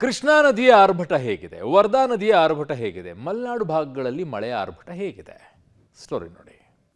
ಕೃಷ್ಣಾ ನದಿಯ ಆರ್ಭಟ ಹೇಗಿದೆ, ವರ್ಧಾ ನದಿಯ ಆರ್ಭಟ ಹೇಗಿದೆ, ಮಲೆನಾಡು ಭಾಗಗಳಲ್ಲಿ ಮಳೆಯ ಆರ್ಭಟ ಹೇಗಿದೆ? ಸ್ಟೋರಿ ನೋಡಿ.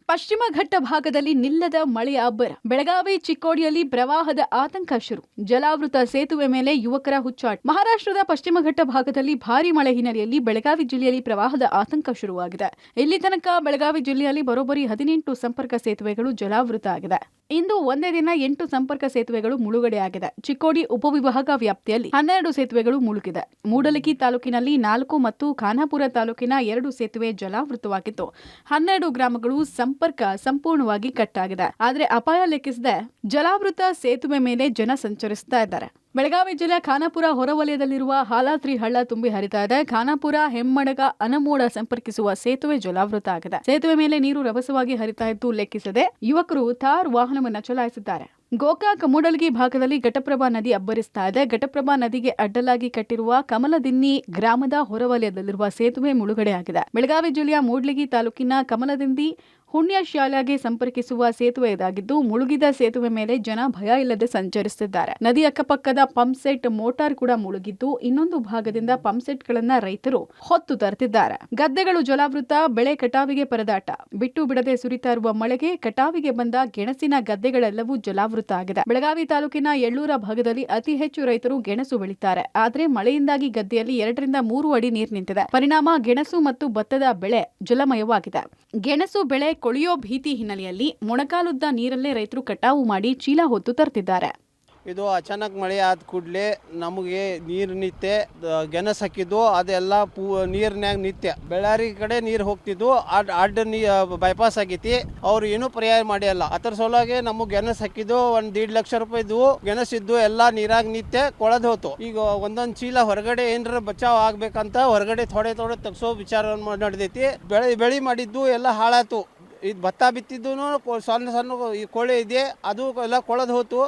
ಪಶ್ಚಿಮ ಘಟ್ಟ ಭಾಗದಲ್ಲಿ ನಿಲ್ಲದ ಮಳೆಯ ಅಬ್ಬರ. ಬೆಳಗಾವಿ ಚಿಕ್ಕೋಡಿಯಲ್ಲಿ ಪ್ರವಾಹದ ಆತಂಕ ಶುರು. ಜಲಾವೃತ ಸೇತುವೆ ಮೇಲೆ ಯುವಕರ ಹುಚ್ಚಾಟ. ಮಹಾರಾಷ್ಟ್ರದ ಪಶ್ಚಿಮ ಘಟ್ಟ ಭಾಗದಲ್ಲಿ ಭಾರೀ ಮಳೆ ಹಿನ್ನೆಲೆಯಲ್ಲಿ ಬೆಳಗಾವಿ ಜಿಲ್ಲೆಯಲ್ಲಿ ಪ್ರವಾಹದ ಆತಂಕ ಶುರುವಾಗಿದೆ. ಇಲ್ಲಿ ತನಕ ಬೆಳಗಾವಿ ಜಿಲ್ಲೆಯಲ್ಲಿ ಬರೋಬ್ಬರಿ 18 ಸಂಪರ್ಕ ಸೇತುವೆಗಳು ಜಲಾವೃತ ಆಗಿದೆ. ಇಂದು ಒಂದೇ ದಿನ 8 ಸಂಪರ್ಕ ಸೇತುವೆಗಳು ಮುಳುಗಡೆಯಾಗಿದೆ. ಚಿಕ್ಕೋಡಿ ಉಪವಿಭಾಗ ವ್ಯಾಪ್ತಿಯಲ್ಲಿ 12 ಸೇತುವೆಗಳು ಮುಳುಗಿದೆ. ಮೂಡಲಗಿ ತಾಲೂಕಿನಲ್ಲಿ 4 ಮತ್ತು ಖಾನಾಪುರ ತಾಲೂಕಿನ 2 ಸೇತುವೆ ಜಲಾವೃತವಾಗಿದ್ದು 12 ಗ್ರಾಮಗಳು ಸಂಪರ್ಕ ಸಂಪೂರ್ಣವಾಗಿ ಕಟ್ಟಾಗಿದೆ. ಆದರೆ ಅಪಾಯ ಲೆಕ್ಕಿಸದೆ ಜಲಾವೃತ ಸೇತುವೆ ಮೇಲೆ ಜನ ಸಂಚರಿಸ್ತಾ ಇದ್ದಾರೆ. ಬೆಳಗಾವಿ ಜಿಲ್ಲೆ ಖಾನಾಪುರ ಹೊರವಲಯದಲ್ಲಿರುವ ಹಾಲಾತ್ರಿ ಹಳ್ಳ ತುಂಬಿ ಹರಿತಾ ಇದೆ. ಖಾನಾಪುರ ಹೆಮ್ಮಡಗ ಅನಮೋಡ ಸಂಪರ್ಕಿಸುವ ಸೇತುವೆ ಜಲಾವೃತ ಆಗಿದೆ. ಸೇತುವೆ ಮೇಲೆ ನೀರು ರಭಸವಾಗಿ ಹರಿತಾ ಇದ್ದು ಲೆಕ್ಕಿಸದೆ ಯುವಕರು ಥಾರ್ ವಾಹನವನ್ನು ಚಲಾಯಿಸಿದ್ದಾರೆ. ಗೋಕಾಕ್ ಮೂಡಲಗಿ ಭಾಗದಲ್ಲಿ ಘಟಪ್ರಭಾ ನದಿ ಅಬ್ಬರಿಸ್ತಾ ಇದೆ. ಘಟಪ್ರಭಾ ನದಿಗೆ ಅಡ್ಡಲಾಗಿ ಕಟ್ಟಿರುವ ಕಮಲದಿನ್ನಿ ಗ್ರಾಮದ ಹೊರವಲಯದಲ್ಲಿರುವ ಸೇತುವೆ ಮುಳುಗಡೆಯಾಗಿದೆ. ಬೆಳಗಾವಿ ಜಿಲ್ಲೆಯ ಮೂಡಲಗಿ ತಾಲೂಕಿನ ಕಮಲದಿನ್ನಿ ಹುಣ್ಯಶಾಲೆಗೆ ಸಂಪರ್ಕಿಸುವ ಸೇತುವೆ ಇದಾಗಿದ್ದು ಮುಳುಗಿದ ಸೇತುವೆ ಮೇಲೆ ಜನ ಭಯ ಇಲ್ಲದೆ ಸಂಚರಿಸುತ್ತಿದ್ದಾರೆ. ನದಿ ಅಕ್ಕಪಕ್ಕದ ಪಂಪ್ಸೆಟ್ ಮೋಟಾರ್ ಕೂಡ ಮುಳುಗಿದ್ದು ಇನ್ನೊಂದು ಭಾಗದಿಂದ ಪಂಪ್ಸೆಟ್ಗಳನ್ನ ರೈತರು ಹೊತ್ತು ತರುತ್ತಿದ್ದಾರೆ. ಗದ್ದೆಗಳು ಜಲಾವೃತ, ಬೆಳೆ ಕಟಾವಿಗೆ ಪರದಾಟ. ಬಿಟ್ಟು ಬಿಡದೆ ಸುರಿತಾ ಇರುವ ಮಳೆಗೆ ಕಟಾವಿಗೆ ಬಂದ ಗೆಣಸಿನ ಗದ್ದೆಗಳೆಲ್ಲವೂ ಜಲಾವೃತ ಆಗಿದೆ. ಬೆಳಗಾವಿ ತಾಲೂಕಿನ ಎಳ್ಳೂರ ಭಾಗದಲ್ಲಿ ಅತಿ ಹೆಚ್ಚು ರೈತರು ಗೆಣಸು ಬೆಳೀತಾರೆ. ಆದರೆ ಮಳೆಯಿಂದಾಗಿ ಗದ್ದೆಯಲ್ಲಿ 2 ರಿಂದ 3 ಅಡಿ ನೀರು ನಿಂತಿದೆ. ಪರಿಣಾಮ ಗೆಣಸು ಮತ್ತು ಭತ್ತದ ಬೆಳೆ ಜಲಮಯವಾಗಿದೆ. ಗೆಣಸು ಬೆಳೆ ಕೊಳೆಯೋ ಭೀತಿ ಹಿನ್ನೆಲೆಯಲ್ಲಿ ಮೊಣಕಾಲುದ್ದ ನೀರಲ್ಲೇ ರೈತರು ಕಟಾವು ಮಾಡಿ ಚೀಲ ಹೊತ್ತು ತರುತ್ತಿದ್ದಾರೆ. ಇದು ಅಚಾನಕ್ ಮಳೆ ಆದ ಕೂಡಲೇ ನಮಗೆ ನೀರು ನಿತ್ಯ ಗೆಣಸ್ ಹಾಕಿದ್ದು ಅದೆಲ್ಲ ನೀರಿನಾಗ ನಿತ್ಯ ಬೆಳ್ಳಾರಿ ಕಡೆ ನೀರು ಹೋಗ್ತಿದ್ವು. ಅಡ್ಡ ಬೈಪಾಸ್ ಆಗೈತಿ. ಅವ್ರು ಏನೂ ಪರ್ಯಾಯ ಮಾಡಿಯಲ್ಲ. ಅದ್ರ ಸಲುವಾಗಿ ನಮಗೆ ಗೆಣಸ್ ಹಾಕಿದ್ದು 1.5 ಲಕ್ಷ ರೂಪಾಯಿ ಇದ್ವು. ಗೆಣಸ್ ಇದ್ದು ಎಲ್ಲ ನೀರಾಗ ನಿತ್ಯ ಕೊಳದ್ ಹೋತು. ಈಗ ಒಂದೊಂದು ಚೀಲ ಹೊರಗಡೆ ಏನಾರ ಬಚಾವ್ ಆಗ್ಬೇಕಂತ ಹೊರಗಡೆ ಥೋಡೆ ತೆಗ್ಸೋ ವಿಚಾರ ನಡೆದೈತಿ. ಬೆಳಿ ಮಾಡಿದ್ದು ಎಲ್ಲ ಹಾಳಾತು. ಇದು ಭತ್ತ ಬಿತ್ತಿದ್ದು ಸಣ್ಣ ಕೊಳೆ ಇದೆ, ಅದು ಎಲ್ಲ ಕೊಳದ್ ಹೋತು.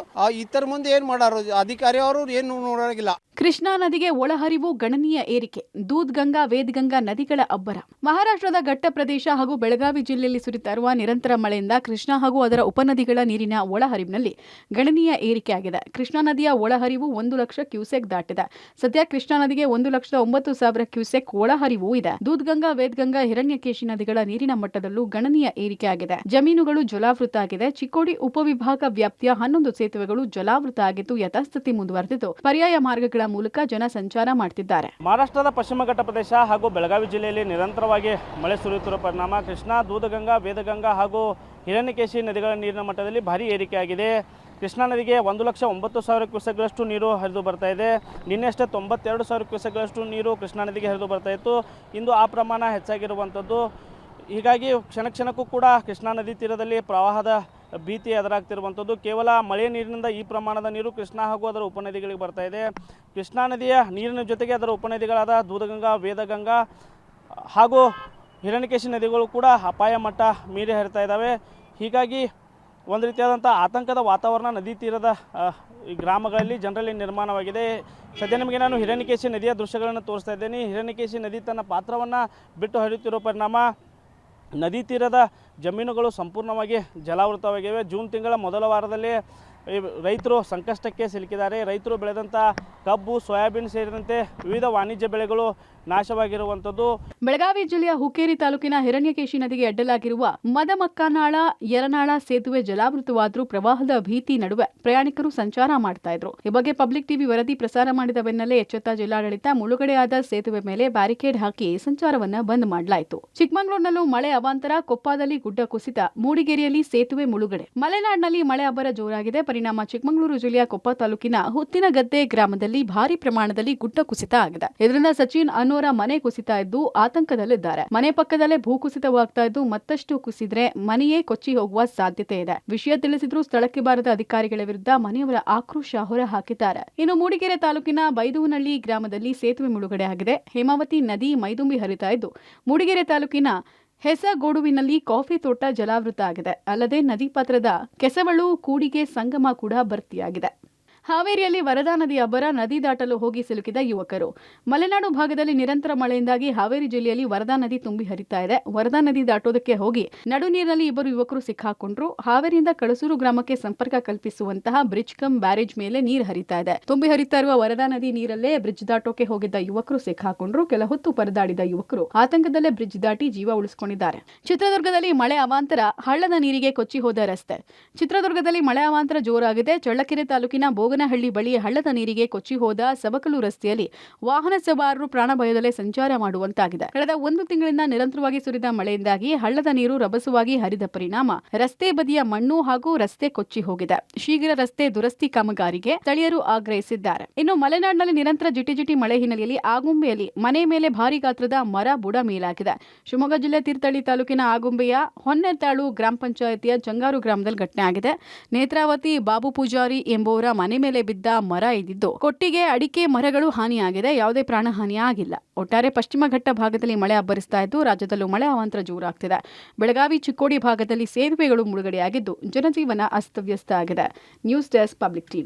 ಇತರ ಮುಂದೆ ಏನ್ ಮಾಡಾರು ಅಧಿಕಾರಿ ಅವರು ಏನು ನೋಡೋಗಿಲ್ಲ. ಕೃಷ್ಣಾ ನದಿಗೆ ಒಳಹರಿವು ಗಣನೀಯ ಏರಿಕೆ. ದೂದ್ಗಂಗಾ, ವೇದಗಂಗಾ ನದಿಗಳ ಅಬ್ಬರ. ಮಹಾರಾಷ್ಟ್ರದ ಘಟ್ಟ ಪ್ರದೇಶ ಹಾಗೂ ಬೆಳಗಾವಿ ಜಿಲ್ಲೆಯಲ್ಲಿ ಸುರಿತಾ ಇರುವ ನಿರಂತರ ಮಳೆಯಿಂದ ಕೃಷ್ಣಾ ಹಾಗೂ ಅದರ ಉಪನದಿಗಳ ನೀರಿನ ಒಳಹರಿವಿನಲ್ಲಿ ಗಣನೀಯ ಏರಿಕೆಯಾಗಿದೆ. ಕೃಷ್ಣಾ ನದಿಯ ಒಳಹರಿವು 1 ಲಕ್ಷ ಕ್ಯೂಸೆಕ್ ದಾಟಿದೆ. ಸದ್ಯ ಕೃಷ್ಣಾ ನದಿಗೆ 1,09,000 ಕ್ಯೂಸೆಕ್ ಒಳಹರಿವು ಇದೆ. ದೂದ್ಗಂಗಾ, ವೇದಗಂಗಾ, ಹಿರಣ್ಯಕೇಶಿ ನದಿಗಳ ನೀರಿನ ಮಟ್ಟದಲ್ಲೂ ಗಣನೀಯ ಏರಿಕೆಯಾಗಿದೆ. ಜಮೀನುಗಳು ಜಲಾವೃತ ಆಗಿದೆ. ಚಿಕ್ಕೋಡಿ ಉಪವಿಭಾಗ ವ್ಯಾಪ್ತಿಯ 11 ಸೇತುವೆಗಳು ಜಲಾವೃತ ಆಗಿದ್ದು ಯಥಾಸ್ಥಿತಿ ಮುಂದುವರೆದಿದ್ದು ಪರ್ಯಾಯ ಮಾರ್ಗಗಳ ಮೂಲಕ ಜನ ಸಂಚಾರ ಮಾಡುತ್ತಿದ್ದಾರೆ. ಮಹಾರಾಷ್ಟ್ರದ ಪಶ್ಚಿಮ ಘಟ್ಟ ಪ್ರದೇಶ ಹಾಗೂ ಬೆಳಗಾವಿ ಜಿಲ್ಲೆಯಲ್ಲಿ ನಿರಂತರವಾಗಿ ಮಳೆ ಸುರಿಯುತ್ತಿರುವ ಪರಿಣಾಮ ಕೃಷ್ಣಾ, ದೂದಗಂಗಾ, ವೇದಗಂಗಾ ಹಾಗೂ ಹಿರಣ್ಯಕೇಶಿ ನದಿಗಳ ನೀರಿನ ಮಟ್ಟದಲ್ಲಿ ಭಾರೀ ಏರಿಕೆಯಾಗಿದೆ. ಕೃಷ್ಣಾ ನದಿಗೆ 1,09,000 ಕ್ಯೂಸೆಕ್ಗಳಷ್ಟು ನೀರು ಹರಿದು ಬರ್ತಾ ಇದೆ. ನಿನ್ನೆಷ್ಟೇ 92,000 ಕ್ಯೂಸೆಕ್ಗಳಷ್ಟು ನೀರು ಕೃಷ್ಣಾ ನದಿಗೆ ಹರಿದು ಬರ್ತಾ ಇತ್ತು. ಇಂದು ಆ ಪ್ರಮಾಣ ಹೆಚ್ಚಾಗಿರುವಂಥದ್ದು. ಹೀಗಾಗಿ ಕ್ಷಣಕ್ಕೂ ಕೂಡ ಕೃಷ್ಣಾ ನದಿ ತೀರದಲ್ಲಿ ಪ್ರವಾಹದ ಭೀತಿ ಎದುರಾಗ್ತಿರುವಂಥದ್ದು. ಕೇವಲ ಮಳೆ ನೀರಿನಿಂದ ಈ ಪ್ರಮಾಣದ ನೀರು ಕೃಷ್ಣಾ ಹಾಗೂ ಅದರ ಉಪನದಿಗಳಿಗೆ ಬರ್ತಾ ಇದೆ. ಕೃಷ್ಣಾ ನದಿಯ ನೀರಿನ ಜೊತೆಗೆ ಅದರ ಉಪನದಿಗಳಾದ ದೂದಗಂಗಾ, ವೇದಗಂಗಾ ಹಾಗೂ ಹಿರಣ್ಯಕೇಶಿ ನದಿಗಳು ಕೂಡ ಅಪಾಯ ಮಟ್ಟ ಮೀರಿ ಹರಿತಾ ಇದ್ದಾವೆ. ಹೀಗಾಗಿ ಒಂದು ರೀತಿಯಾದಂಥ ಆತಂಕದ ವಾತಾವರಣ ನದಿ ತೀರದ ಈ ಗ್ರಾಮಗಳಲ್ಲಿ ಜನರಲ್ಲಿ ನಿರ್ಮಾಣವಾಗಿದೆ. ಸದ್ಯ ನಿಮಗೆ ನಾನು ಹಿರಣ್ಯಕೇಶಿ ನದಿಯ ದೃಶ್ಯಗಳನ್ನು ತೋರಿಸ್ತಾ ಇದ್ದೇನೆ. ಹಿರಣ್ಯಕೇಶಿ ನದಿ ತನ್ನ ಪಾತ್ರವನ್ನು ಬಿಟ್ಟು ಹರಿಯುತ್ತಿರುವ ಪರಿಣಾಮ ನದಿ ತೀರದ ಜಮೀನುಗಳು ಸಂಪೂರ್ಣವಾಗಿ ಜಲಾವೃತವಾಗಿವೆ. ಜೂನ್ ತಿಂಗಳ ಮೊದಲ ವಾರದಲ್ಲಿ ರೈತರು ಸಂಕಷ್ಟಕ್ಕೆ ಸಿಲುಕಿದ್ದಾರೆ. ರೈತರು ಬೆಳೆದಂಥ ಕಬ್ಬು, ಸೋಯಾಬೀನ್ ಸೇರಿದಂತೆ ವಿವಿಧ ವಾಣಿಜ್ಯ ಬೆಳೆಗಳು ನಾಶವಾಗಿರುವಂಥದ್ದು. ಬೆಳಗಾವಿ ಜಿಲ್ಲೆಯ ಹುಕ್ಕೇರಿ ತಾಲೂಕಿನ ಹಿರಣ್ಯಕೇಶಿ ನದಿಗೆ ಅಡ್ಡಲಾಗಿರುವ ಮದಮಕ್ಕನಾಳ ಯರನಾಳ ಸೇತುವೆ ಜಲಾವೃತವಾದರೂ ಪ್ರವಾಹದ ಭೀತಿ ನಡುವೆ ಪ್ರಯಾಣಿಕರು ಸಂಚಾರ ಮಾಡ್ತಾ ಇದ್ರು. ಈ ಬಗ್ಗೆ ಪಬ್ಲಿಕ್ ಟಿವಿ ವರದಿ ಪ್ರಸಾರ ಮಾಡಿದ ಬೆನ್ನಲ್ಲೇ ಎಚ್ಚೆತ್ತ ಜಿಲ್ಲಾಡಳಿತ ಮುಳುಗಡೆಯಾದ ಸೇತುವೆ ಮೇಲೆ ಬ್ಯಾರಿಕೇಡ್ ಹಾಕಿ ಸಂಚಾರವನ್ನ ಬಂದ್ ಮಾಡಲಾಯಿತು. ಚಿಕ್ಕಮಗಳೂರಿನಲ್ಲೂ ಮಳೆ ಅವಾಂತರ. ಕೊಪ್ಪದಲ್ಲಿ ಗುಡ್ಡ ಕುಸಿತ. ಮೂಡಿಗೆರೆಯಲ್ಲಿ ಸೇತುವೆ ಮುಳುಗಡೆ. ಮಲೆನಾಡಿನಲ್ಲಿ ಮಳೆ ಅಬ್ಬರ ಜೋರಾಗಿದೆ. ಪರಿಣಾಮ ಚಿಕ್ಕಮಗಳೂರು ಜಿಲ್ಲೆಯ ಕೊಪ್ಪ ತಾಲೂಕಿನ ಹುತ್ತಿನಗದ್ದೆ ಗ್ರಾಮದಲ್ಲಿ ಭಾರಿ ಪ್ರಮಾಣದಲ್ಲಿ ಗುಡ್ಡ ಕುಸಿತ ಆಗಿದೆ. ಇದರಿಂದ ಸಚಿನ್ ಅನ್ನೋರ ಮನೆ ಕುಸಿತ ಇದ್ದು ಆತಂಕದಲ್ಲಿದ್ದಾರೆ. ಮನೆ ಪಕ್ಕದಲ್ಲೇ ಭೂಕುಸಿತವಾಗ್ತಾ ಇದ್ದು ಮತ್ತಷ್ಟು ಕುಸಿದ್ರೆ ಮನೆಯೇ ಕೊಚ್ಚಿ ಹೋಗುವ ಸಾಧ್ಯತೆ ಇದೆ. ವಿಷಯ ತಿಳಿಸಿದ್ರೂ ಸ್ಥಳಕ್ಕೆ ಬಾರದ ಅಧಿಕಾರಿಗಳ ವಿರುದ್ಧ ಮನೆಯವರ ಆಕ್ರೋಶ ಹೊರ ಹಾಕಿದ್ದಾರೆ. ಇನ್ನು ಮೂಡಿಗೆರೆ ತಾಲೂಕಿನ ಬೈದೂನಹಳ್ಳಿ ಗ್ರಾಮದಲ್ಲಿ ಸೇತುವೆ ಮುಳುಗಡೆ ಆಗಿದೆ. ಹೇಮಾವತಿ ನದಿ ಮೈದುಂಬಿ ಹರಿತಾ ಇದ್ದು ಮೂಡಿಗೆರೆ ತಾಲೂಕಿನ ಹೆಸಗೋಡುವಿನಲ್ಲಿ ಕಾಫಿ ತೋಟ ಜಲಾವೃತ ಆಗಿದೆ. ಅಲ್ಲದೆ ನದಿ ಪಾತ್ರದ ಕೆಸವಳು ಕೂಡಿಗೆ ಸಂಗಮ ಕೂಡ ಭರ್ತಿಯಾಗಿದೆ. ಹಾವೇರಿಯಲ್ಲಿ ವರದಾ ನದಿ ಅಬ್ಬರ, ನದಿ ದಾಟಲು ಹೋಗಿ ಸಿಲುಕಿದ ಯುವಕರು. ಮಲೆನಾಡು ಭಾಗದಲ್ಲಿ ನಿರಂತರ ಮಳೆಯಿಂದಾಗಿ ಹಾವೇರಿ ಜಿಲ್ಲೆಯಲ್ಲಿ ವರದಾ ನದಿ ತುಂಬಿ ಹರಿತಾ ಇದೆ. ವರದಾ ನದಿ ದಾಟೋದಕ್ಕೆ ಹೋಗಿ ನಡು ನೀರಿನಲ್ಲಿ ಇಬ್ಬರು ಯುವಕರು ಸಿಕ್ಕಾಕೊಂಡ್ರು. ಹಾವೇರಿಯಿಂದ ಕಳಸೂರು ಗ್ರಾಮಕ್ಕೆ ಸಂಪರ್ಕ ಕಲ್ಪಿಸುವಂತಹ ಬ್ರಿಡ್ಜ್ ಕಮ್ ಬ್ಯಾರೇಜ್ ಮೇಲೆ ನೀರು ಹರಿತಾ ಇದೆ. ತುಂಬಿ ಹರಿತಾ ಇರುವ ವರದಾ ನದಿ ನೀರಲ್ಲೇ ಬ್ರಿಡ್ಜ್ ದಾಟೋಕೆ ಹೋಗಿದ್ದ ಯುವಕರು ಸಿಕ್ಕಾಕೊಂಡ್ರು. ಕೆಲ ಹೊತ್ತು ಪರದಾಡಿದ ಯುವಕರು ಆತಂಕದಲ್ಲೇ ಬ್ರಿಡ್ಜ್ ದಾಟಿ ಜೀವ ಉಳಿಸಿಕೊಂಡಿದ್ದಾರೆ. ಚಿತ್ರದುರ್ಗದಲ್ಲಿ ಮಳೆ ಅವಾಂತರ, ಹಳ್ಳದ ನೀರಿಗೆ ಕೊಚ್ಚಿ ಹೋದ ರಸ್ತೆ. ಚಿತ್ರದುರ್ಗದಲ್ಲಿ ಮಳೆ ಅವಾಂತರ ಜೋರಾಗಿದೆ. ಚಳ್ಳಕೆರೆ ತಾಲೂಕಿನ ಬೋಗನಹಳ್ಳಿ ಬಳಿ ಹಳ್ಳದ ನೀರಿಗೆ ಕೊಚ್ಚಿ ಹೋದ ಸಬಕಲು ರಸ್ತೆಯಲ್ಲಿ ವಾಹನ ಸವಾರರು ಪ್ರಾಣ ಭಯದಲ್ಲೇ ಸಂಚಾರ ಮಾಡುವಂತಾಗಿದೆ. ಕಳೆದ 1 ತಿಂಗಳಿಂದ ನಿರಂತರವಾಗಿ ಸುರಿದ ಮಳೆಯಿಂದಾಗಿ ಹಳ್ಳದ ನೀರು ರಭಸವಾಗಿ ಹರಿದ ಪರಿಣಾಮ ರಸ್ತೆ ಬದಿಯ ಮಣ್ಣು ಹಾಗೂ ರಸ್ತೆ ಕೊಚ್ಚಿ ಹೋಗಿದೆ. ಶೀಘ್ರ ರಸ್ತೆ ದುರಸ್ತಿ ಕಾಮಗಾರಿಗೆ ಸ್ಥಳೀಯರು ಆಗ್ರಹಿಸಿದ್ದಾರೆ. ಇನ್ನು ಮಲೆನಾಡಿನಲ್ಲಿ ನಿರಂತರ ಜಿಟಿ ಮಳೆ ಹಿನ್ನೆಲೆಯಲ್ಲಿ ಆಗುಂಬೆಯಲ್ಲಿ ಮನೆ ಮೇಲೆ ಭಾರಿ ಗಾತ್ರದ ಮರ ಬುಡ ಮೇಲಾಗಿದೆ. ಶಿವಮೊಗ್ಗ ಜಿಲ್ಲೆ ತೀರ್ಥಹಳ್ಳಿ ತಾಲೂಕಿನ ಆಗುಂಬೆಯ ಹೊನ್ನೆತಾಳು ಗ್ರಾಮ ಪಂಚಾಯಿತಿಯ ಜಂಗಾರು ಗ್ರಾಮದಲ್ಲಿ ಘಟನೆ ಆಗಿದೆ. ನೇತ್ರಾವತಿ ಬಾಬು ಪೂಜಾರಿ ಎಂಬುವರ ಮನೆ ಮೇಲೆ ಬಿದ್ದ ಮರ ಇದ್ದಿದ್ದು ಕೊಟ್ಟಿಗೆ, ಅಡಿಕೆ ಮರಗಳು ಹಾನಿಯಾಗಿದೆ. ಯಾವುದೇ ಪ್ರಾಣಹಾನಿ ಆಗಿಲ್ಲ. ಒಟ್ಟಾರೆ ಪಶ್ಚಿಮ ಘಟ್ಟ ಭಾಗದಲ್ಲಿ ಮಳೆ ಅಬ್ಬರಿಸ್ತಾ ಇದ್ದು ರಾಜ್ಯದಲ್ಲೂ ಮಳೆ ಅವಾಂತರ ಜೋರಾಗ್ತಿದೆ. ಬೆಳಗಾವಿ, ಚಿಕ್ಕೋಡಿ ಭಾಗದಲ್ಲಿ ಸೇತುವೆಗಳು ಮುಳುಗಡೆಯಾಗಿದ್ದು ಜನಜೀವನ ಅಸ್ತವ್ಯಸ್ತ ಆಗಿದೆ. News desk, public TV.